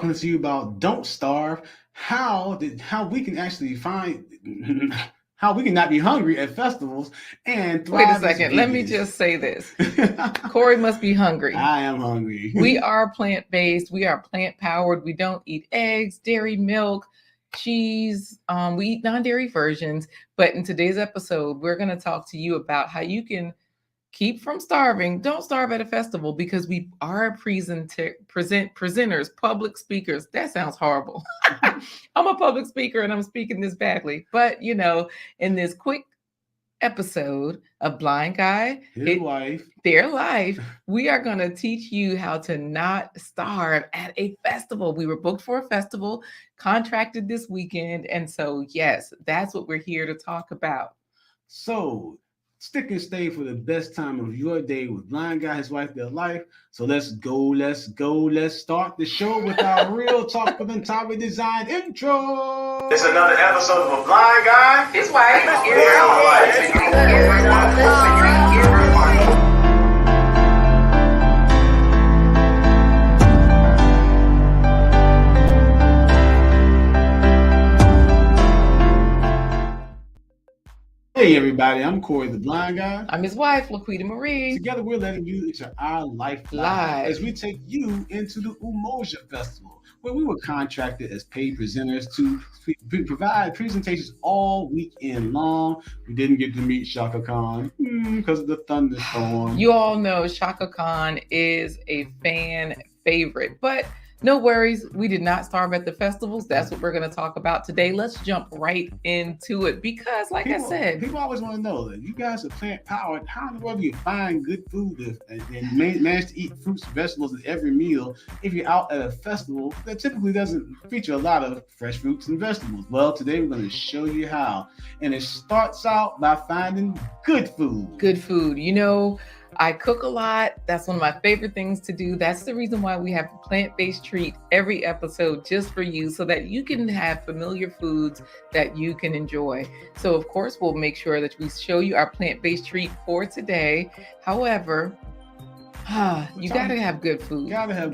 talking to you about Don't Starve, how we can actually find how we can not be hungry at festivals and Wait a thrive as second. Let me vegans. just say this. Corey must be hungry. I am hungry. We are plant-based. We are plant-powered. We don't eat eggs, dairy, milk, cheese. We eat non-dairy versions. But in today's episode, we're going to talk to you about how you can keep from starving. Don't starve at a festival because we are presenters, public speakers. That sounds horrible. I'm a public speaker and I'm speaking this badly. But, in this quick episode of Blind Guy, Their Life, we are going to teach you how to not starve at a festival. We were booked for a festival, contracted this weekend. And so, yes, that's what we're here to talk about. So, stick and stay for the best time of your day with Blind Guy, His Wife, Their Life. So let's go. Let's start the show with our Real Talk with Entirely Designed intro. It's another episode of A Blind Guy, His Wife, Their Life. Hey everybody, I'm Corey the Blind Guy. I'm his wife, LaQuita Marie. Together we're letting you into our life live as we take you into the Umoja Festival, where we were contracted as paid presenters to provide presentations all weekend long. We didn't get to meet Shaka Khan because of the thunderstorm. You all know Shaka Khan is a fan favorite, but no worries, we did not starve at the festivals. That's what we're going to talk about today. Let's jump right into it because, like I said, people always want to know that you guys are plant powered. How in the world do you find good food and manage to eat fruits and vegetables at every meal if you're out at a festival that typically doesn't feature a lot of fresh fruits and vegetables? Well, today we're going to show you how. And it starts out by finding good food. Good food. I cook a lot. That's one of my favorite things to do. That's the reason why we have a plant-based treat every episode just for you so that you can have familiar foods that you can enjoy. So, of course, we'll make sure that we show you our plant-based treat for today. However, you gotta have good food. Gotta have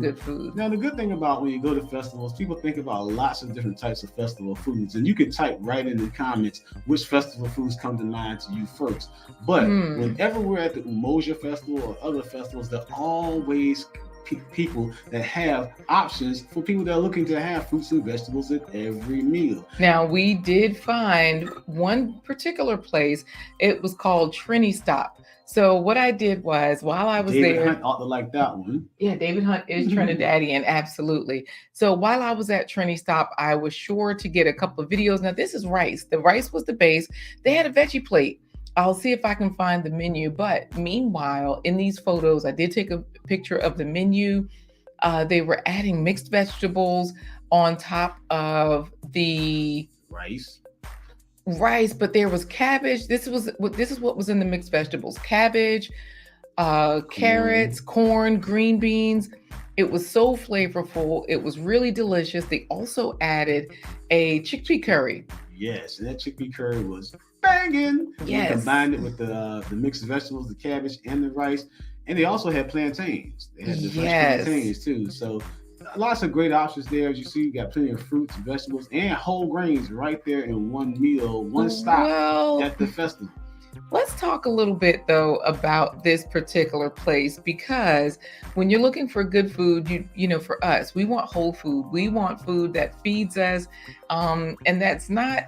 good food. Now, the good thing about when you go to festivals, people think about lots of different types of festival foods, and you can type right in the comments which festival foods come to mind to you first. But whenever we're at the Umoja Festival or other festivals, there are always people that have options for people that are looking to have fruits and vegetables at every meal. Now, we did find one particular place. It was called Trini Stop. So what I did was while I was David there, Hunt ought to like that one. Yeah, David Hunt is Trinidadian, absolutely. So while I was at Trini Stop, I was sure to get a couple of videos. Now this is rice. The rice was the base. They had a veggie plate. I'll see if I can find the menu. But meanwhile, in these photos, I did take a picture of the menu. They were adding mixed vegetables on top of the rice, but there was cabbage. This is what was in the mixed vegetables: cabbage, carrots, corn, green beans. It was so flavorful. It was really delicious. They also added a chickpea curry. Yes, and that chickpea curry was banging. Yes. We combined it with the mixed vegetables, the cabbage, and the rice, and they also had plantains. They had the fresh plantains too. So lots of great options there. As you see, you got plenty of fruits, vegetables, and whole grains right there in one meal, one stop at the festival. Let's talk a little bit, though, about this particular place, because when you're looking for good food, for us, we want whole food. We want food that feeds us, and that's not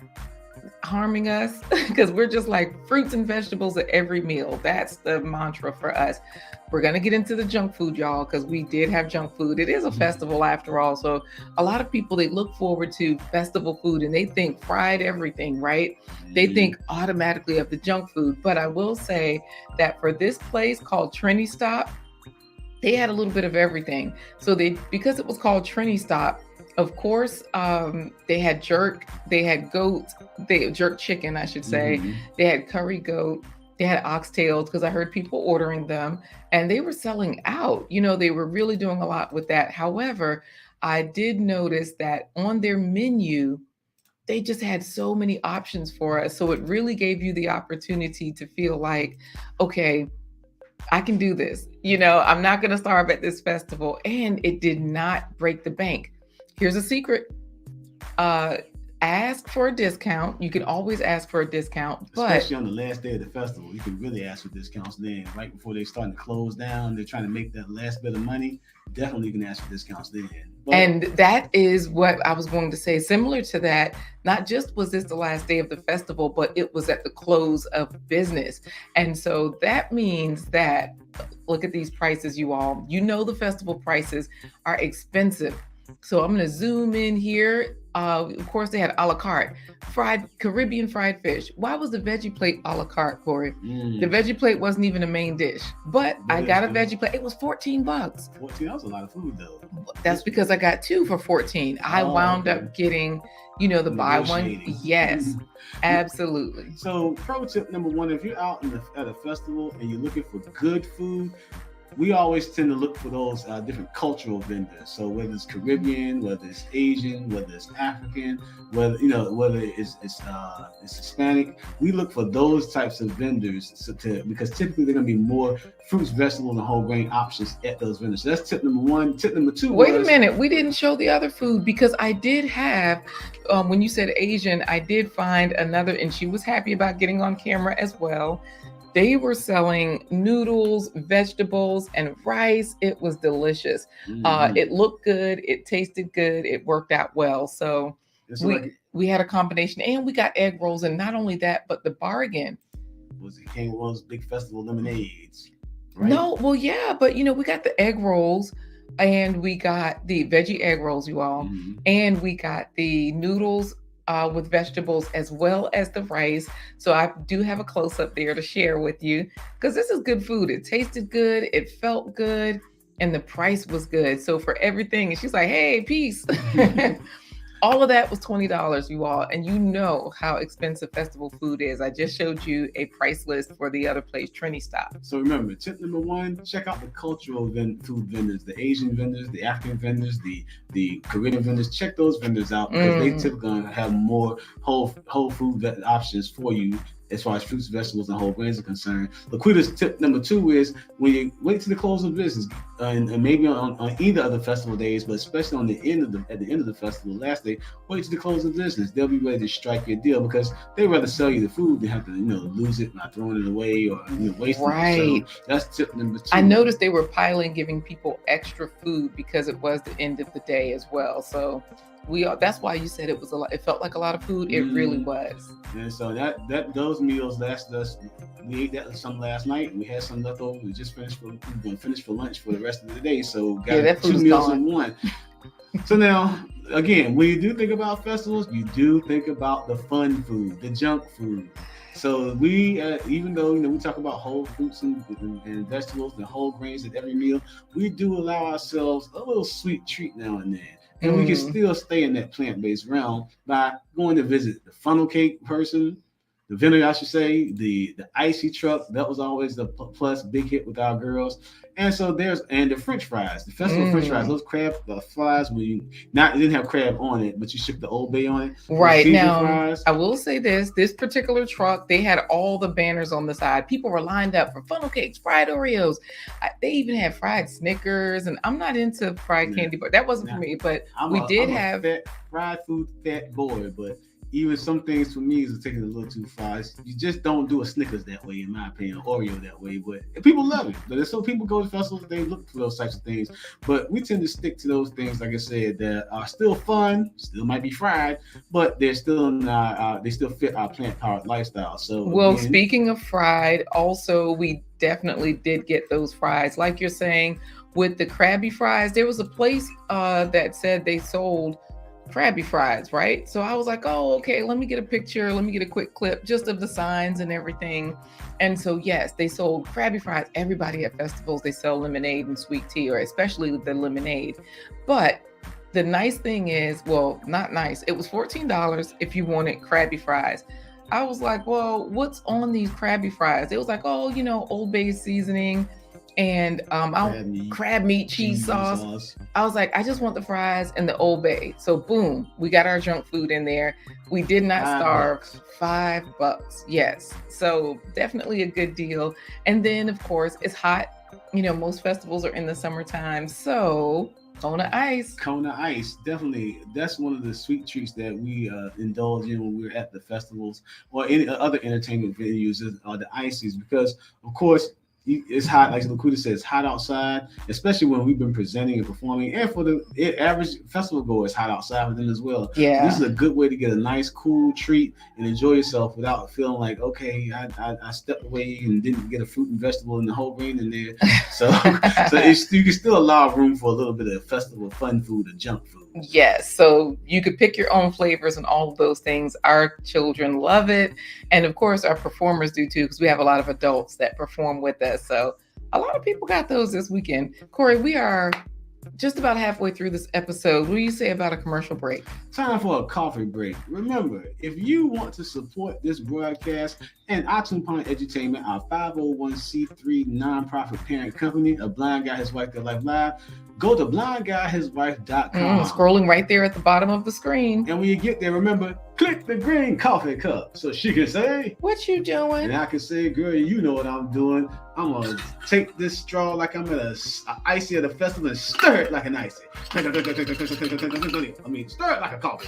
harming us because we're just like fruits and vegetables at every meal. That's the mantra for us. We're going to get into the junk food, y'all, because we did have junk food. It is a festival after all. So a lot of people, they look forward to festival food and they think fried everything, right? They think automatically of the junk food. But I will say that for this place called Trini Stop, they had a little bit of everything. So because it was called Trini Stop, of course, they had jerk, they had goat, jerk chicken, I should say. They had curry goat, they had oxtails, because I heard people ordering them, and they were selling out. They were really doing a lot with that. However, I did notice that on their menu, they just had so many options for us. So it really gave you the opportunity to feel like, okay, I can do this. I'm not going to starve at this festival. And it did not break the bank. Here's a secret. Ask for a discount. You can always ask for a discount, but especially on the last day of the festival, you can really ask for discounts. Then, right before they starting to close down, they're trying to make that last bit of money. Definitely, you can ask for discounts then. And that is what I was going to say. Similar to that, not just was this the last day of the festival, but it was at the close of business. And so that means that, look at these prices, you all. The festival prices are expensive. So I'm going to zoom in here. Of course, they had a la carte, Caribbean fried fish. Why was the veggie plate a la carte, Corey? The veggie plate wasn't even a main dish, but I got a veggie plate. It was $14. 14, that was a lot of food, though. That's because I got 2 for $14. I wound up getting, the buy one. Yes, absolutely. So, pro tip number 1: if you're out at a festival and you're looking for good food, we always tend to look for those different cultural vendors. So whether it's Caribbean, whether it's Asian, whether it's African, whether it's Hispanic, we look for those types of vendors because typically they're going to be more fruits, vegetables, and whole grain options at those vendors. So that's tip number 1. Tip number 2. Wait a minute, we didn't show the other food because I did have. When you said Asian, I did find another, and she was happy about getting on camera as well. They were selling noodles, vegetables, and rice. It was delicious. It looked good. It tasted good. It worked out well. So we had a combination, and we got egg rolls. And not only that, but the bargain came with those big festival lemonades. Right? No, well, yeah, but we got the egg rolls, and we got the veggie egg rolls, you all, and we got the noodles with vegetables as well as the rice. So I do have a close-up there to share with you because this is good food. It tasted good, it felt good, and the price was good. So for everything, and she's like, hey, peace. All of that was $20, you all. And you know how expensive festival food is. I just showed you a price list for the other place, Trini Stop. So remember, tip number 1, check out the cultural food vendors, the Asian vendors, the African vendors, the Korean vendors. Check those vendors out because they typically have more whole food options for you as far as fruits, vegetables, and whole grains are concerned. LaQuita's tip number 2 is when you wait to the close of business, and maybe on either of the festival days, but especially at the end of the festival, last day, wait to the close of business. They'll be ready to strike your deal because they'd rather sell you the food than have to lose it, not throwing it away or wasting it. So that's tip number 2. I noticed they were piling, giving people extra food because it was the end of the day as well. So that's why you said it was a lot. It felt like a lot of food. It really was. And so those meals lasted us. We ate some last night. We had some left over. We just finished. We're going to finish for lunch for the rest of the day. So got 2 meals in one. So now, again, when you do think about festivals, you do think about the fun food, the junk food. So we, even though we talk about whole fruits and vegetables and whole grains at every meal, we do allow ourselves a little sweet treat now and then. And we can still stay in that plant-based realm by going to visit the funnel cake person, the vendor, I should say, the icy truck. That was always the plus big hit with our girls. And so the French fries, the festival French fries, those crab fries where it didn't have crab on it, but you shook the Old Bay on it. Right. Now, fries. I will say this particular truck, they had all the banners on the side. People were lined up for funnel cakes, fried Oreos. They even had fried Snickers, and I'm not into fried candy, but that wasn't for me. But I'm a fat, fried food fat boy, but even some things for me is taking it a little too far. You just don't do a Snickers that way, in my opinion, Oreo that way. But people love it. There's some people go to festivals, they look for those types of things. But we tend to stick to those things, like I said, that are still fun, still might be fried, but they're still they still fit our plant-powered lifestyle. So, speaking of fried, also we definitely did get those fries, like you're saying with the Krabby fries. There was a place that said they sold Krabby fries, right? So I was like, oh, okay, let me get a picture. Let me get a quick clip just of the signs and everything. And so, yes, they sold Krabby fries. Everybody at festivals, they sell lemonade and sweet tea, or especially the lemonade. But the nice thing is, well, not nice. It was $14 if you wanted Krabby fries. I was like, well, what's on these Krabby fries? It was like, oh, Old Bay seasoning and crab meat, cheese sauce. I was like, I just want the fries and the Old Bay. So boom, we got our junk food in there. We did not starve. $5. Yes. So definitely a good deal. And then of course it's hot. Most festivals are in the summertime. So Kona Ice, definitely. That's one of the sweet treats that we indulge in when we're at the festivals or any other entertainment venues, are the ices, because of course it's hot. Like LaQuita said, it's hot outside, especially when we've been presenting and performing. And for the average festival goer, it's hot outside with them as well. Yeah, so this is a good way to get a nice, cool treat and enjoy yourself without feeling like, okay, I stepped away and didn't get a fruit and vegetable and the whole grain in there. So, you can still allow room for a little bit of festival fun food or junk food. Yes, so you could pick your own flavors and all of those things. Our children love it. And of course, our performers do too, because we have a lot of adults that perform with us. So a lot of people got those this weekend. Corey, we are just about halfway through this episode. What do you say about a commercial break? Time for a coffee break. Remember, if you want to support this broadcast and Atumpon Edutainment, our 501c3 nonprofit parent company, A Blind Guy, His Wife, Their Life Live, go to blindguyhiswife.com. Scrolling right there at the bottom of the screen. And when you get there, remember, click the green coffee cup so she can say, "What you doing?" And I can say, "Girl, you know what I'm doing. I'm going to take this straw like I'm at an icy at a festival and stir it like an icy. I mean, stir it like a coffee."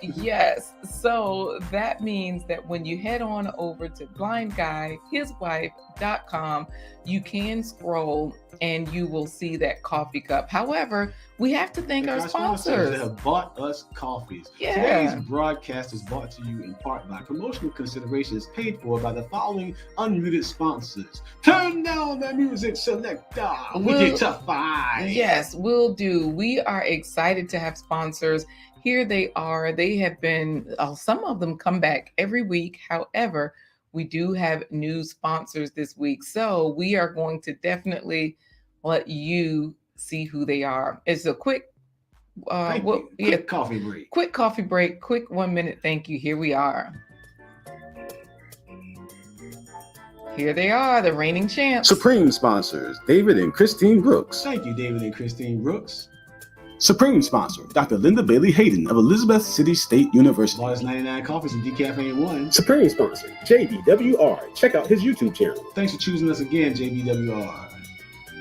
Yes. So that means that when you head on over to blindguyhiswife.com, you can scroll and you will see that coffee cup. However, we have to thank our sponsors that have bought us coffees. Yeah. Today's broadcast is brought to you in part by promotional considerations paid for by the following unmuted sponsors. Turn down that music selector. We get tough five. Yes, we'll do. We are excited to have sponsors. Here they are. They have been, some of them come back every week. However, we do have new sponsors this week. So we are going to definitely let you see who they are. It's a quick coffee break. Quick coffee break. Quick 1 minute. Thank you. Here we are. Here they are, the reigning champs. Supreme sponsors, David and Christine Brooks. Thank you, David and Christine Brooks. Supreme sponsor, Dr. Linda Bailey Hayden of Elizabeth City State University. Largest 99 coffees and decaffeinated one. Supreme sponsor, JBWR. Check out his YouTube channel. Thanks for choosing us again, JBWR.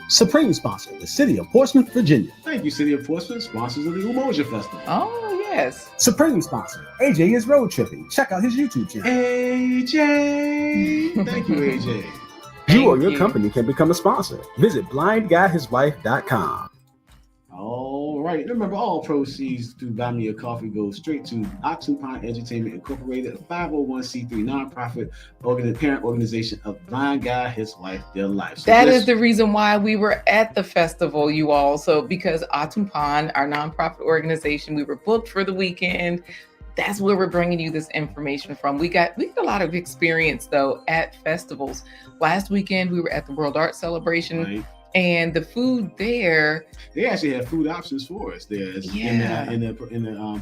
Supreme sponsor, the City of Portsmouth, Virginia. Thank you, City of Portsmouth, sponsors of the Umoja Festival. Oh, yes. Supreme sponsor, AJ is Road Tripping. Check out his YouTube channel. AJ. Thank you, AJ. You or your company can become a sponsor. Visit blindguyhiswife.com. All right. Remember, all proceeds through Buy Me a Coffee goes straight to Atumpon Edutainment Incorporated, a 501c3 nonprofit parent organization of Blind Guy, His Wife, Their Life. So that is the reason why we were at the festival, you all. So because Atumpon, our nonprofit organization, we were booked for the weekend. That's where we're bringing you this information from. We got a lot of experience though at festivals. Last weekend we were at the World Art Celebration. Right. And the food there, they actually had food options for us there. Yeah. In the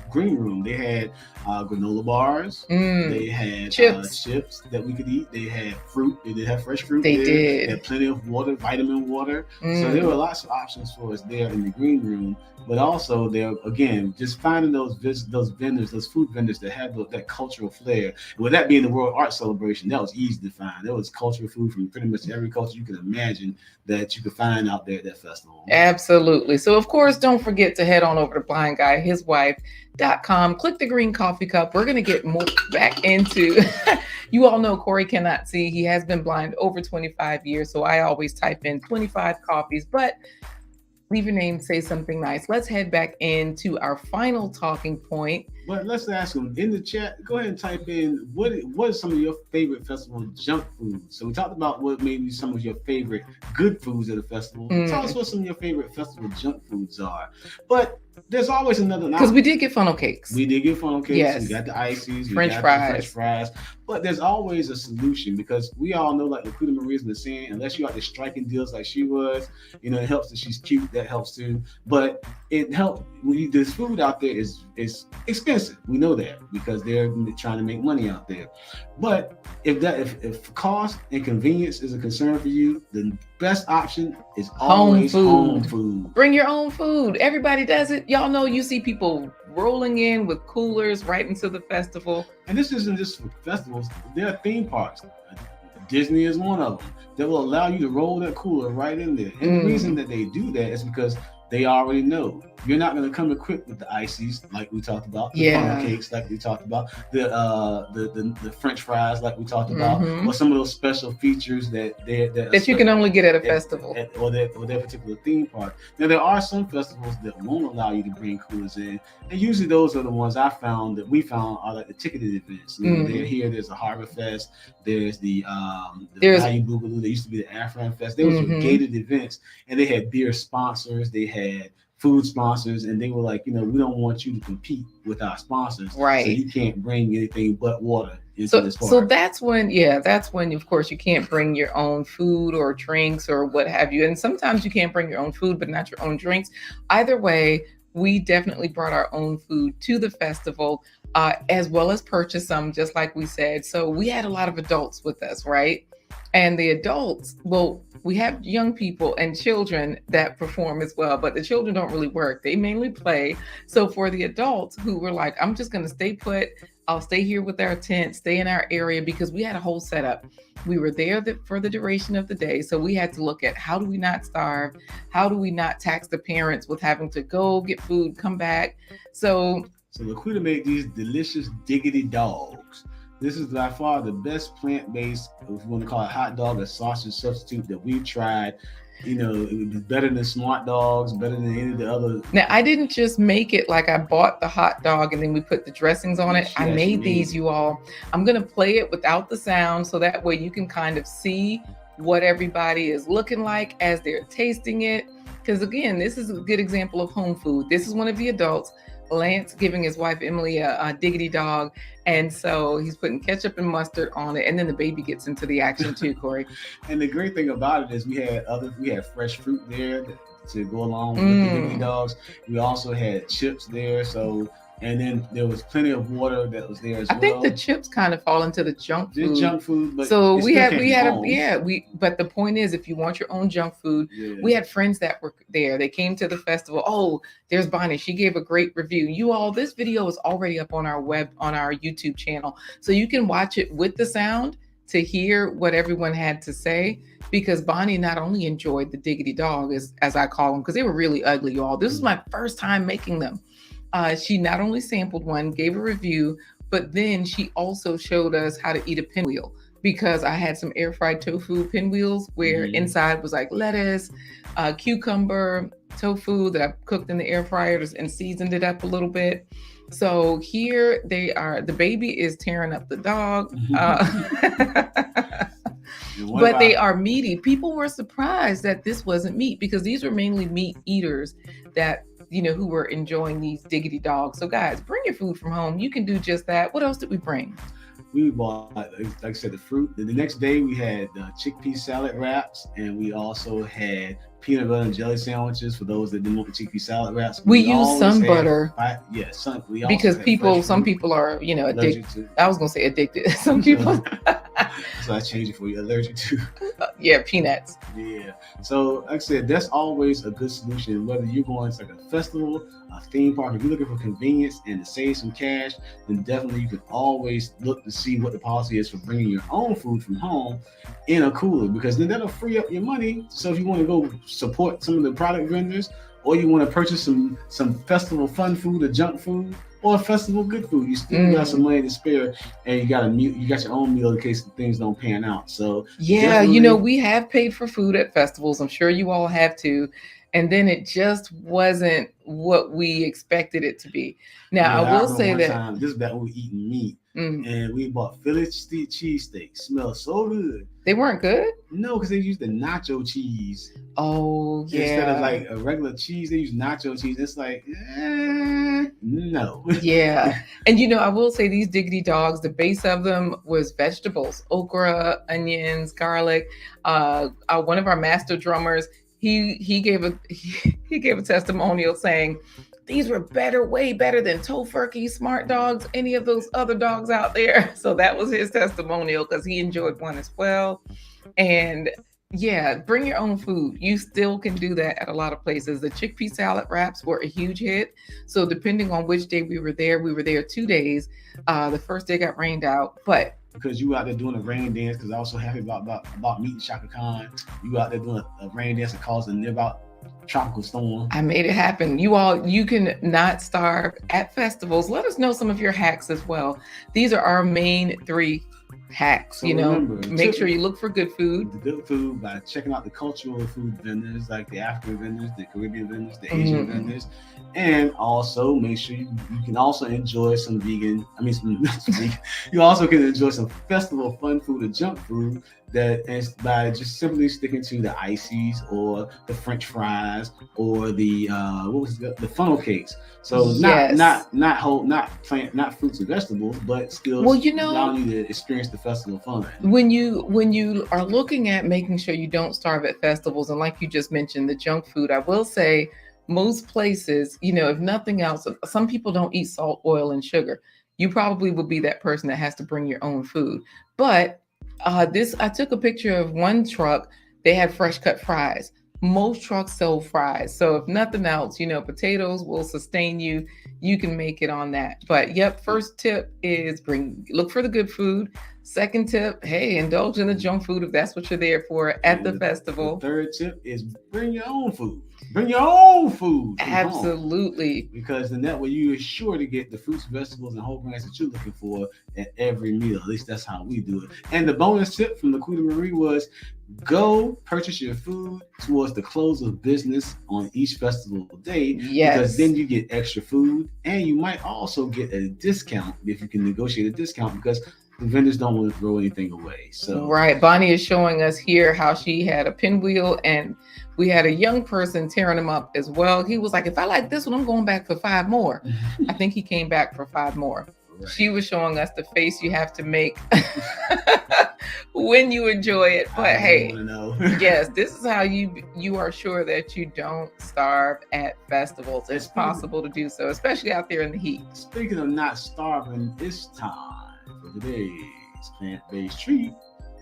green room, they had granola bars. They had chips that we could eat. They had fruit. They did have fresh fruit. They had plenty of water, vitamin water. So there were lots of options for us there in the green room. But also there, again, just finding those vendors, those food vendors that have that cultural flair. And with that being the World Art Celebration, that was easy to find. There was cultural food from pretty much every culture you can imagine that you could find out there at that festival. Absolutely. So of course, don't forget to head on over to blindguyhiswife.com. Click the green coffee cup. We're going to get more back into, you all know Corey cannot see. He has been blind over 25 years. So I always type in 25 coffees, but leave your name, say something nice. Let's head back into our final talking point. But let's ask them in the chat. Go ahead and type in what is some of your favorite festival junk foods. So we talked about what maybe some of your favorite good foods at a festival. Tell us what some of your favorite festival junk foods are. But there's always another. Because we did get funnel cakes. We did get funnel cakes. Yes. We got the ices. French fries. But But there's always a solution, because we all know, like LaQuita Maria's been saying, unless you out there striking deals like she was, it helps that she's cute. That helps too. But it helps when this food out there is expensive. We know that because they're trying to make money out there. But if cost and convenience is a concern for you, the best option is always home food. Bring your own food. Everybody does it. Y'all know, you see people rolling in with coolers right into the festival. And this isn't just for festivals. There are theme parks. Disney is one of them that will allow you to roll that cooler right in there. And the reason that they do that is because they already know you're not going to come equipped with the ices like we talked about, the funnel cakes like we talked about, the French fries like we talked about, or some of those special features that you can only get at a festival or their particular theme park. Now there are some festivals that won't allow you to bring coolers in, and usually those are the ones we found are like the ticketed events. There's a Harbor Fest, there's the Value Boogaloo. There used to be the Afron Fest. Those were gated events, and they had beer sponsors, they had food sponsors, and they were like, we don't want you to compete with our sponsors, right? So you can't bring anything but water into this park. So that's when, of course, you can't bring your own food or drinks or what have you. And sometimes you can't bring your own food, but not your own drinks. Either way, we definitely brought our own food to the festival, as well as purchased some, just like we said. So we had a lot of adults with us, right? And the adults, we have young people and children that perform as well, but the children don't really work. They mainly play. So for the adults who were like, I'm just going to stay put, I'll stay here with our tent, stay in our area, because we had a whole setup. We were there for the duration of the day. So we had to look at, how do we not starve? How do we not tax the parents with having to go get food, come back? So LaQuita made these delicious diggity dogs. This is by far the best plant-based, if you want to call it hot dog or sausage substitute that we've tried. It was better than Smart Dogs, better than any of the other. Now, I didn't just make it like I bought the hot dog and then we put the dressings on it. I made these, you all. I'm going to play it without the sound, so that way you can kind of see what everybody is looking like as they're tasting it. Because again, this is a good example of home food. This is one of the adults, Lance, giving his wife Emily a diggity dog, and so he's putting ketchup and mustard on it, and then the baby gets into the action too, Corey. And the great thing about it is we had fresh fruit there to go along with the diggity dogs. We also had chips there, and then there was plenty of water that was there as well. I think the chips kind of fall into the junk food. Junk food, but so but the point is, if you want your own junk food, we had friends that were there. They came to the festival. Oh, there's Bonnie. She gave a great review. You all, this video is already up on our YouTube channel, so you can watch it with the sound to hear what everyone had to say. Because Bonnie not only enjoyed the diggity dog, as I call them, because they were really ugly, you all. This was my first time making them. She not only sampled one, gave a review, but then she also showed us how to eat a pinwheel, because I had some air fried tofu pinwheels where inside was like lettuce, cucumber, tofu that I cooked in the air fryer and seasoned it up a little bit. So here they are. The baby is tearing up the dog. But they are meaty. People were surprised that this wasn't meat, because these were mainly meat eaters that who were enjoying these diggity dogs. So guys, bring your food from home. You can do just that. What else did we bring? We bought, like I said, the fruit. The next day we had chickpea salad wraps, and we also had peanut butter and jelly sandwiches for those that didn't want the chickpea salad wraps. We use sun butter. Because some people are, addicted. I was going to say addicted. Some people. So I changed it for you. Allergic to. Peanuts. Yeah. So like I said, that's always a good solution. Whether you're going to like a festival, a theme park, if you're looking for convenience and to save some cash, then definitely you can always look to see what the policy is for bringing your own food from home in a cooler, because then that'll free up your money. So if you want to go support some of the product vendors, or you want to purchase some festival fun food or junk food, or festival good food, you still got some money to spare, and you got your own meal in case things don't pan out. So we have paid for food at festivals. I'm sure you all have too. And then it just wasn't what we expected it to be. Now, I will say that this is back when we were eating meat, and we bought Philly cheesesteaks. Smelled so good. They weren't good? No, because they used the nacho cheese. Oh, yeah. Instead of like a regular cheese, they use nacho cheese. It's like, no. No. Yeah. And I will say these diggity dogs, the base of them was vegetables, okra, onions, garlic. One of our master drummers, he gave a testimonial saying these were way better than Tofurkey, Smart Dogs, any of those other dogs out there. So that was his testimonial because he enjoyed one as well. And yeah, bring your own food. You still can do that at a lot of places. The chickpea salad wraps were a huge hit. So depending on which day we were there 2 days. The first day got rained out, but because you out there doing a rain dance, because I was so happy about meeting Shaka Khan. You out there doing a rain dance that caused a near-about tropical storm. I made it happen. You can not starve at festivals. Let us know some of your hacks as well. These are our main 3 hacks. So remember, make sure you look for good food. The good food by checking out the cultural food vendors, like the African vendors, the Caribbean vendors, the Asian vendors, and also make sure you can also enjoy some vegan. You also can enjoy some festival fun food or junk food that is by just simply sticking to the ices or the French fries or the funnel cakes. So not fruits and vegetables, but still allowing you to experience the festival fun. When you are looking at making sure you don't starve at festivals, and like you just mentioned, the junk food, I will say most places, if nothing else, some people don't eat salt, oil, and sugar. You probably will be that person that has to bring your own food. But I took a picture of one truck. They had fresh cut fries. Most trucks sell fries. So if nothing else, potatoes will sustain you. You can make it on that. But first tip is look for the good food. Second tip, hey, indulge in the junk food if that's what you're there for at the festival. The third tip is bring your own food. Bring your own food. Absolutely. Because in that way, you are sure to get the fruits, vegetables, and whole grains that you're looking for at every meal. At least that's how we do it. And the bonus tip from LaQuita Marie was go purchase your food towards the close of business on each festival day. Yes. Because then you get extra food, and you might also get a discount if you can negotiate a discount, because the vendors don't want to throw anything away. So right. Bonnie is showing us here how she had a pinwheel, and we had a young person tearing them up as well. He was like, if I like this one, I'm going back for 5 more. I think he came back for 5 more. Right. She was showing us the face you have to make when you enjoy it. But hey, yes, this is how you are sure that you don't starve at festivals. It's possible to do so, especially out there in the heat. Speaking of not starving, it's time for today's plant-based treat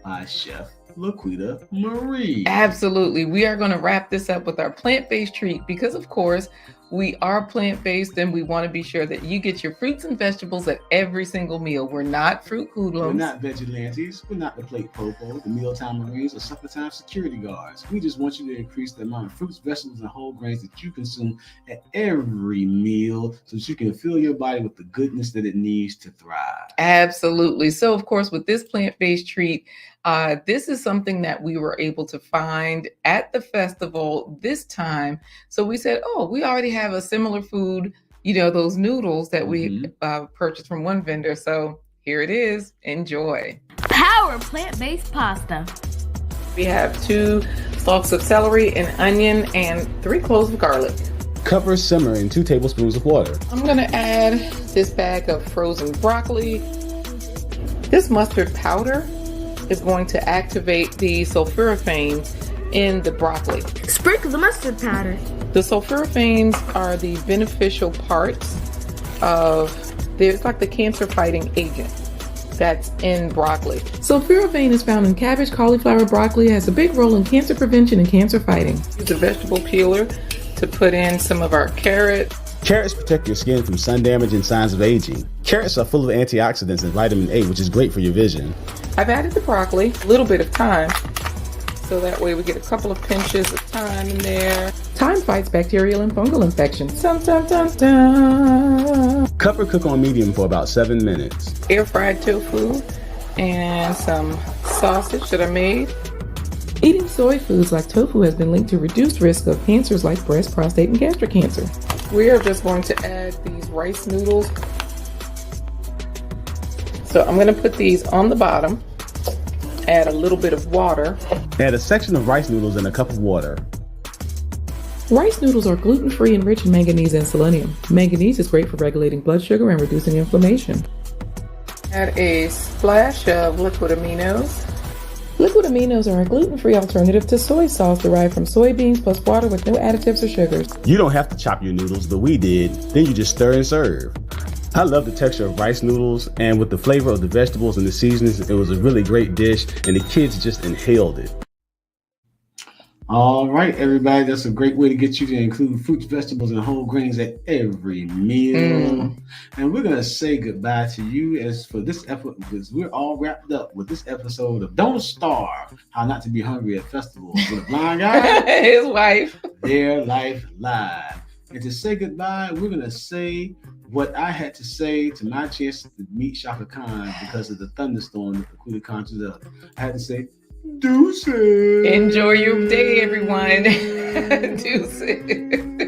by Chef LaQuita Marie. Absolutely. We are going to wrap this up with our plant-based treat because, of course, we are plant-based and we want to be sure that you get your fruits and vegetables at every single meal. We're not fruit hoodlums. We're not vigilantes. We're not the plate popo, the mealtime marines, or suppertime security guards. We just want you to increase the amount of fruits, vegetables, and whole grains that you consume at every meal so that you can fill your body with the goodness that it needs to thrive. Absolutely. So, of course, with this plant-based treat, this is something that we were able to find at the festival this time. So we said, we already have a similar food, those noodles that we purchased from one vendor. So here it is. Enjoy. Power plant-based pasta. We have 2 stalks of celery, an onion, and 3 cloves of garlic. Cover, simmer in 2 tablespoons of water. I'm going to add this bag of frozen broccoli. This mustard powder is going to activate the sulforaphanes in the broccoli. Sprinkle the mustard powder. The sulforaphanes are the beneficial parts of, it's like the cancer fighting agent that's in broccoli. Sulforaphane is found in cabbage, cauliflower, broccoli. It has a big role in cancer prevention and cancer fighting. Use a vegetable peeler to put in some of our carrot. Carrots protect your skin from sun damage and signs of aging. Carrots are full of antioxidants and vitamin A, which is great for your vision. I've added the broccoli, a little bit of thyme, so that way we get a couple of pinches of thyme in there. Thyme fights bacterial and fungal infections. Dun, dun, dun, dun. Cover, cook on medium for about 7 minutes. Air fried tofu and some sausage that I made. Eating soy foods like tofu has been linked to reduced risk of cancers like breast, prostate, and gastric cancer. We are just going to add these rice noodles. So I'm going to put these on the bottom, add a little bit of water. Add a section of rice noodles in a cup of water. Rice noodles are gluten-free and rich in manganese and selenium. Manganese is great for regulating blood sugar and reducing inflammation. Add a splash of liquid aminos. Liquid aminos are a gluten-free alternative to soy sauce derived from soybeans plus water with no additives or sugars. You don't have to chop your noodles, but we did. Then you just stir and serve. I love the texture of rice noodles, and with the flavor of the vegetables and the seasonings, it was a really great dish, and the kids just inhaled it. All right, everybody, that's a great way to get you to include fruits, vegetables, and whole grains at every meal. And we're going to say goodbye to you as for this episode, because we're all wrapped up with this episode of Don't Starve, How Not to Be Hungry at Festivals with a blind guy, his wife, their life live. And to say goodbye, we're going to say what I had to say to my chance to meet Shaka Khan because of the thunderstorm that LaQuita conjured up. I had to say, deuces. Enjoy your day, everyone. Deuces.